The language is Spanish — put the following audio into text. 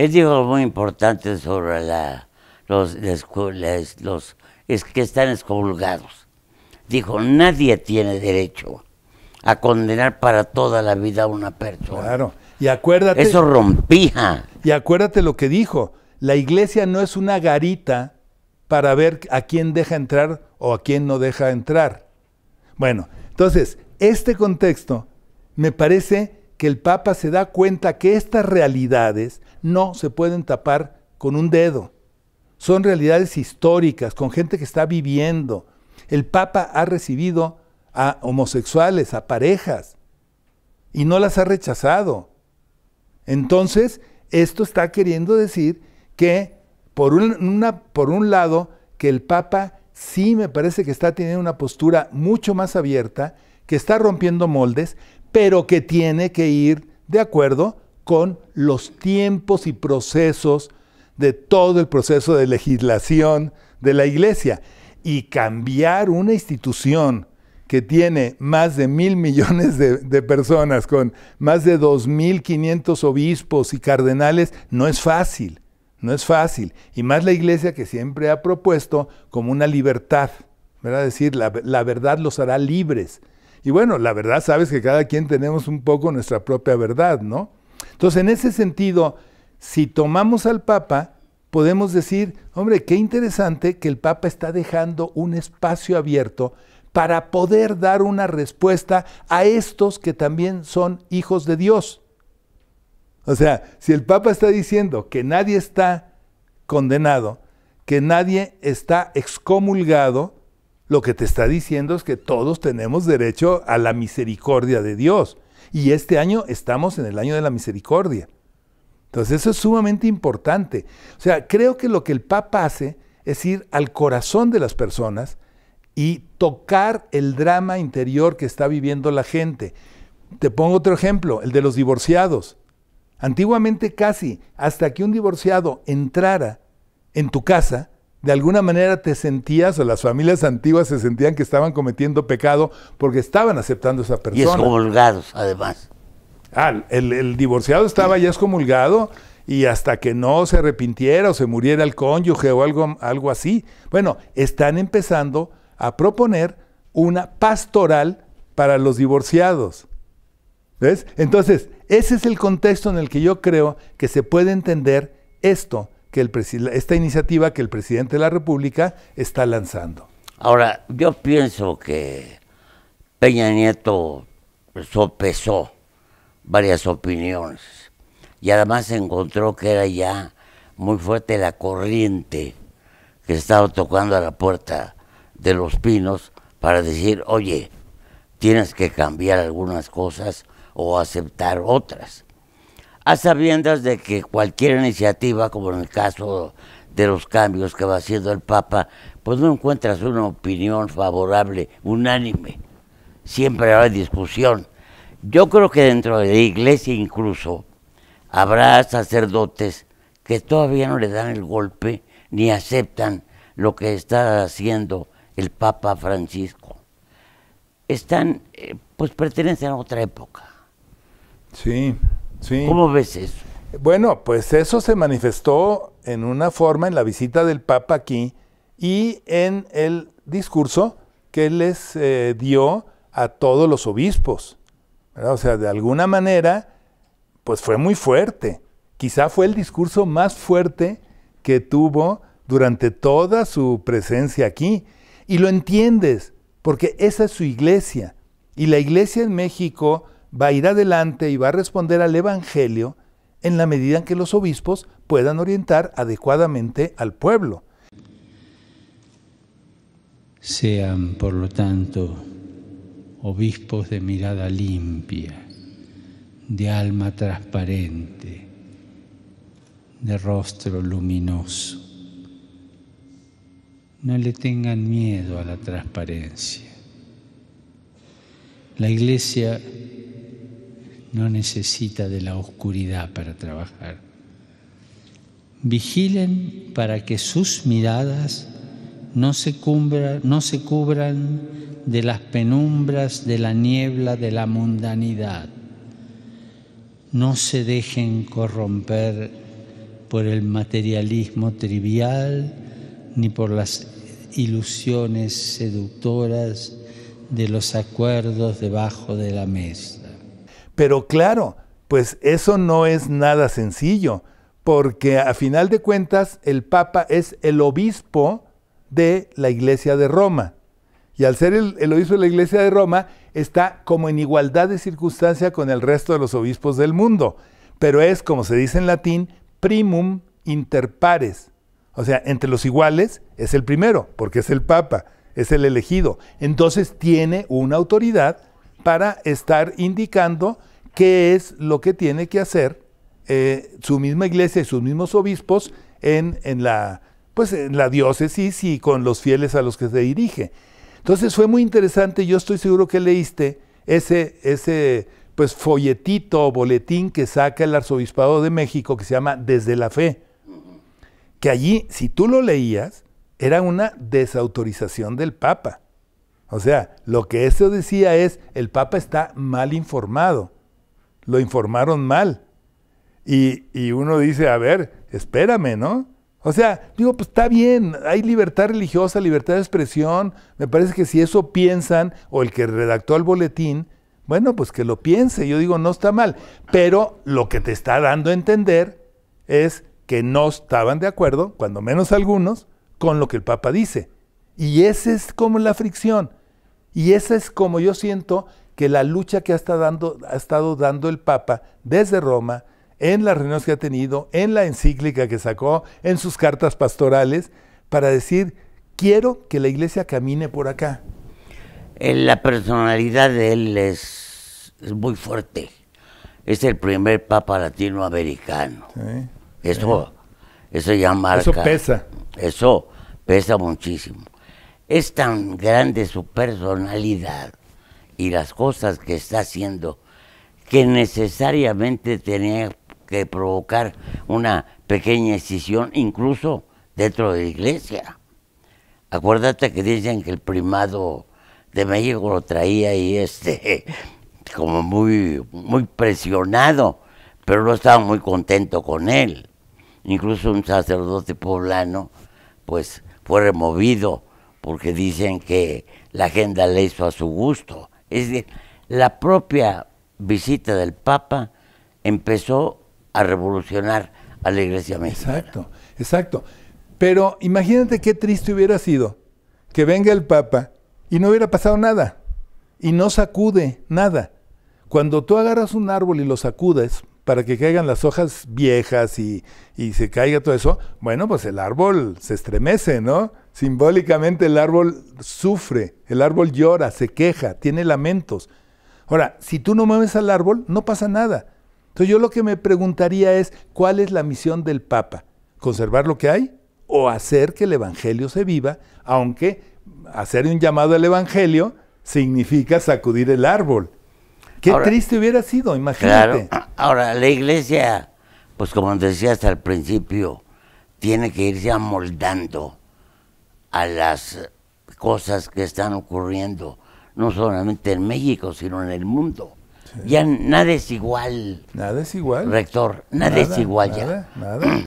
Él dijo algo muy importante sobre los que están excomulgados. Dijo, nadie tiene derecho a condenar para toda la vida a una persona. Claro, y acuérdate... Eso rompía. Y acuérdate lo que dijo, la iglesia no es una garita para ver a quién deja entrar o a quién no deja entrar. Bueno, entonces, este contexto, me parece que el Papa se da cuenta que estas realidades no se pueden tapar con un dedo. Son realidades históricas, con gente que está viviendo. El Papa ha recibido a homosexuales, a parejas, y no las ha rechazado. Entonces, esto está queriendo decir que, por un lado, que el Papa sí me parece que está teniendo una postura mucho más abierta, que está rompiendo moldes, pero que tiene que ir de acuerdo con los tiempos y procesos de todo el proceso de legislación de la Iglesia. Y cambiar una institución que tiene más de 1,000 millones de personas, con más de 2,500 obispos y cardenales, no es fácil, no es fácil. Y más la Iglesia, que siempre ha propuesto como una libertad, ¿verdad? Es decir, la verdad los hará libres. Y bueno, la verdad, sabes que cada quien tenemos un poco nuestra propia verdad, ¿no? Entonces, en ese sentido, si tomamos al Papa, podemos decir, hombre, qué interesante que el Papa está dejando un espacio abierto para poder dar una respuesta a estos que también son hijos de Dios. O sea, si el Papa está diciendo que nadie está condenado, que nadie está excomulgado, lo que te está diciendo es que todos tenemos derecho a la misericordia de Dios. Y este año estamos en el año de la misericordia. Entonces eso es sumamente importante. O sea, creo que lo que el Papa hace es ir al corazón de las personas y tocar el drama interior que está viviendo la gente. Te pongo otro ejemplo, el de los divorciados. Antiguamente casi, hasta que un divorciado entrara en tu casa, de alguna manera te sentías, o las familias antiguas se sentían que estaban cometiendo pecado porque estaban aceptando a esa persona. Y excomulgados, además. El divorciado estaba ya excomulgado y hasta que no se arrepintiera o se muriera el cónyuge o algo así. Bueno, están empezando a proponer una pastoral para los divorciados. ¿Ves? Entonces, ese es el contexto en el que yo creo que se puede entender esto, que esta iniciativa que el presidente de la República está lanzando. Ahora, yo pienso que Peña Nieto sopesó varias opiniones y además encontró que era ya muy fuerte la corriente que estaba tocando a la puerta de Los Pinos para decir, oye, tienes que cambiar algunas cosas o aceptar otras. A sabiendas de que cualquier iniciativa, como en el caso de los cambios que va haciendo el Papa, pues no encuentras una opinión favorable, unánime. Siempre habrá discusión. Yo creo que dentro de la Iglesia incluso habrá sacerdotes que todavía no le dan el golpe ni aceptan lo que está haciendo el Papa Francisco. Están, pues pertenecen a otra época. Sí. Sí. ¿Cómo ves eso? Bueno, pues eso se manifestó en una forma en la visita del Papa aquí y en el discurso que les dio a todos los obispos, ¿verdad? O sea, de alguna manera, pues fue muy fuerte. Quizá fue el discurso más fuerte que tuvo durante toda su presencia aquí. Y lo entiendes, porque esa es su iglesia. Y la iglesia en México va a ir adelante y va a responder al Evangelio en la medida en que los obispos puedan orientar adecuadamente al pueblo. Sean, por lo tanto, obispos de mirada limpia, de alma transparente, de rostro luminoso. No le tengan miedo a la transparencia. La Iglesia no necesita de la oscuridad para trabajar. Vigilen para que sus miradas no se cubran de las penumbras de la niebla de la mundanidad. No se dejen corromper por el materialismo trivial, ni por las ilusiones seductoras de los acuerdos debajo de la mesa. Pero claro, pues eso no es nada sencillo, porque a final de cuentas el Papa es el obispo de la Iglesia de Roma. Y al ser el obispo de la Iglesia de Roma, está como en igualdad de circunstancia con el resto de los obispos del mundo. Pero es, como se dice en latín, primum inter pares. O sea, entre los iguales es el primero, porque es el Papa, es el elegido. Entonces tiene una autoridad para estar indicando qué es lo que tiene que hacer su misma iglesia y sus mismos obispos en la diócesis y con los fieles a los que se dirige. Entonces fue muy interesante, yo estoy seguro que leíste ese pues folletito o boletín que saca el Arzobispado de México que se llama Desde la Fe, que allí, si tú lo leías, era una desautorización del Papa. O sea, lo que eso decía es, el Papa está mal informado, lo informaron mal. Y uno dice, a ver, espérame, ¿no? O sea, digo, pues está bien, hay libertad religiosa, libertad de expresión, me parece que si eso piensan, o el que redactó el boletín, bueno, pues que lo piense, yo digo, no está mal, pero lo que te está dando a entender es que no estaban de acuerdo, cuando menos algunos, con lo que el Papa dice. Y esa es como la fricción, y esa es como yo siento que la lucha que ha estado dando el Papa desde Roma, en las reuniones que ha tenido, en la encíclica que sacó, en sus cartas pastorales, para decir, quiero que la Iglesia camine por acá. La personalidad de él es muy fuerte. Es el primer Papa latinoamericano. Sí. Eso ya marca. Eso pesa. Eso pesa muchísimo. Es tan grande su personalidad y las cosas que está haciendo que necesariamente tenía que provocar una pequeña escisión, incluso dentro de la Iglesia. Acuérdate que dicen que el primado de México lo traía ahí como muy presionado, pero no estaba muy contento con él. Incluso un sacerdote poblano pues fue removido porque dicen que la agenda le hizo a su gusto. Es decir, la propia visita del Papa empezó a revolucionar a la Iglesia mexicana. Exacto. Pero imagínate qué triste hubiera sido que venga el Papa y no hubiera pasado nada, y no sacude nada. Cuando tú agarras un árbol y lo sacudes para que caigan las hojas viejas y se caiga todo eso, bueno, pues el árbol se estremece, ¿no? Simbólicamente el árbol sufre, el árbol llora, se queja, tiene lamentos. Ahora, si tú no mueves al árbol, no pasa nada. Entonces yo lo que me preguntaría es, ¿cuál es la misión del Papa? ¿Conservar lo que hay? ¿O hacer que el Evangelio se viva? Aunque hacer un llamado al Evangelio significa sacudir el árbol. Qué triste hubiera sido, imagínate. Claro. Ahora, la Iglesia, pues como decías al principio, tiene que irse amoldando a las cosas que están ocurriendo, no solamente en México, sino en el mundo. Sí. Ya nada es igual. Nada es igual. Rector, nada es igual ya. Nada.